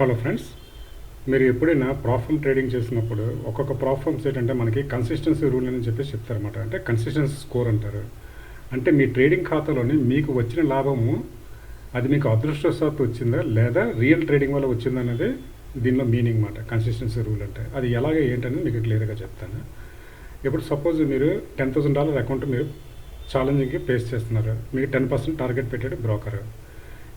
Hello friends, మీరు ఎప్పుడైనా ప్రాఫామ్ trading చేసినప్పుడు ఒక్కొక్క ప్రాఫామ్స్ ఏంటంటే మనకి కన్సిస్టెన్సీ రూల్ అని చెప్పేసి చెప్తారన్నమాట. అంటే కన్సిస్టెన్సీ స్కోర్ అంటారు. అంటే మీ ట్రేడింగ్ ఖాతాలోని మీకు వచ్చిన లాభము అది మీకు అదృష్టవశాత్తు వచ్చిందా లేదా రియల్ ట్రేడింగ్ వల్ల వచ్చిందా అనేది దీనిలో మీనింగ్ మాట. కన్సిస్టెన్సీ రూల్ అంటే అది ఎలాగ ఏంటనేది మీకు క్లియర్గా చెప్తాను. ఇప్పుడు సపోజ్ మీరు $10,000 అకౌంట్ మీరు ఛాలెంజింగ్కి ఫేస్ చేస్తున్నారు. మీకు 10% టార్గెట్ పెట్టాడు బ్రోకర్.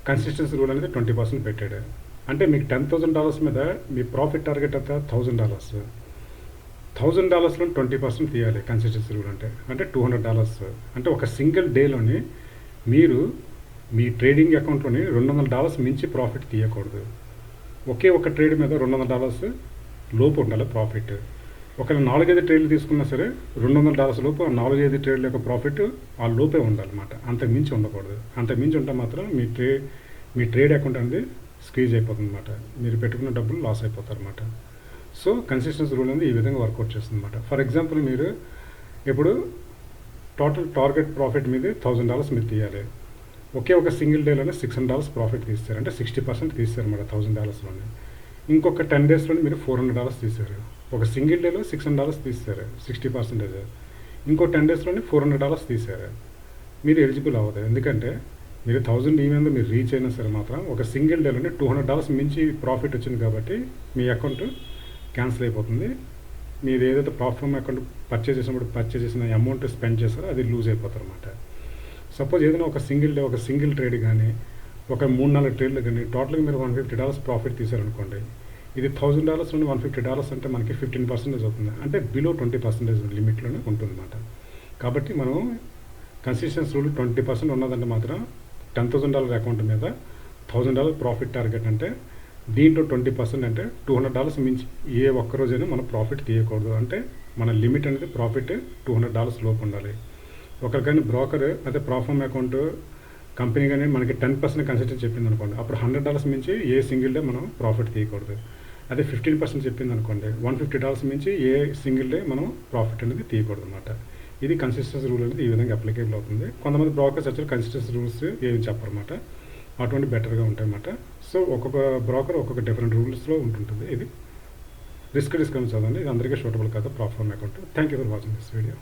కన్సిస్టెన్సీ రూల్ అనేది 20% పెట్టాడు. అంటే మీకు $10,000 మీద మీ ప్రాఫిట్ టార్గెట్ అంతా $1,000. $1,000లో 20% తీయాలి కన్సిస్టెన్సీ రూల్ అంటే $200. అంటే ఒక సింగిల్ డేలోని మీరు మీ ట్రేడింగ్ అకౌంట్లోని $200 మించి ప్రాఫిట్ తీయకూడదు. ఒకే ఒక ట్రేడ్ మీద $200 లోపు ఉండాలి ప్రాఫిట్. ఒకవేళ 4-5 ట్రేడ్లు తీసుకున్నా సరే $200 లోపు ఆ 4-5 ట్రేడ్ల యొక్క ప్రాఫిట్ ఆ లోపే ఉండాలన్నమాట. అంతకు మించి ఉండకూడదు. అంతకు మించి ఉంటే మాత్రం మీ ట్రేడ్ అకౌంట్ అనేది స్క్వీజ్ అయిపోతుంది అనమాట. మీరు పెట్టుకున్న డబ్బులు లాస్ అయిపోతారు అనమాట. సో కన్సిస్టెన్సీ రూల్ అనేది ఈ విధంగా వర్కౌట్ చేస్తుంది అనమాట. ఫర్ ఎగ్జాంపుల్ మీరు ఇప్పుడు టోటల్ టార్గెట్ ప్రాఫిట్ మీద $1,000 మీరు తీయాలి. ఒకే ఒక సింగిల్ డేలోనే $600 ప్రాఫిట్ తీస్తారు. అంటే 60% తీస్తారు అన్నమాట $1,000లోనే. ఇంకొక 10 డేస్లోనే మీరు $400 తీశారు. ఒక సింగిల్ డేలో $600 తీస్తారు 60%. ఇంకో 10 డేస్లోనే $400 తీశారు. మీరు ఎలిజిబుల్ అవ్వదు. ఎందుకంటే మీరు 1000 ఈవెన్ మీరు రీచ్ అయినా సరే మాత్రం ఒక సింగిల్ డేలోనే $200 మించి ప్రాఫిట్ వచ్చింది కాబట్టి మీ అకౌంట్ క్యాన్సిల్ అయిపోతుంది. మీరు ఏదైతే ప్రాఫామ్ అకౌంట్ పర్చేజ్ చేసిన అమౌంట్ స్పెండ్ చేస్తారో అది లూజ్ అయిపోతారు అనమాట. సపోజ్ ఏదైనా ఒక సింగిల్ డే ఒక సింగిల్ ట్రేడ్ కానీ ఒక 3-4 ట్రేడ్లు కానీ టోటల్గా మీరు $150 ప్రాఫిట్ తీశారనుకోండి. ఇది $1,000 నుండి $150 అంటే మనకి 15% అవుతుంది. అంటే బిలో 20% లిమిట్లోనే ఉంటుంది అన్నమాట. కాబట్టి మనం కన్సిస్టెన్సీ రూల్ 20% ఉన్నదంటే మాత్రం $10,000 అకౌంట్ మీద $1,000 ప్రాఫిట్ టార్గెట్ అంటే దీంట్లో 20% అంటే $200 మించి ఏ ఒక్కరోజైనా మనం ప్రాఫిట్ తీయకూడదు. అంటే మన లిమిట్ అనేది ప్రాఫిట్ $200 లోపు ఉండాలి. ఒకరు కానీ బ్రోకర్ అదే ప్రాఫామ్ అకౌంట్ కంపెనీ కానీ మనకి 10% కన్సిస్టెన్సీ చెప్పింది అనుకోండి, అప్పుడు $100 మించి ఏ సింగిల్ డే మనం ప్రాఫిట్ తీయకూడదు. అదే 15% చెప్పింది అనుకోండి, $150 మించి ఏ సింగిల్ డే మనం ప్రాఫిట్ అనేది తీయకూడదు అనమాట. ఇది కన్సిస్టెన్సీ రూల్ అనేది ఈ విధంగా అప్లికేబుల్ అవుతుంది. కొంతమంది బ్రోకర్స్ వచ్చి కన్సిస్టెన్సీ రూల్స్ ఏమి చెప్పరన్నమాట. అటువంటి బెటర్గా ఉంటాయన్నమాట. సో ఒక్కొక్క బ్రోకర్ ఒక్కొక్క డిఫరెంట్ రూల్స్లో ఉంటుంటుంది. ఇది రిస్క్ డిస్కౌంట్ చదవండి. ఇది అందరికీ సూటబుల్ కాదు ప్రాఫామ్ account. Thank you for watching this video.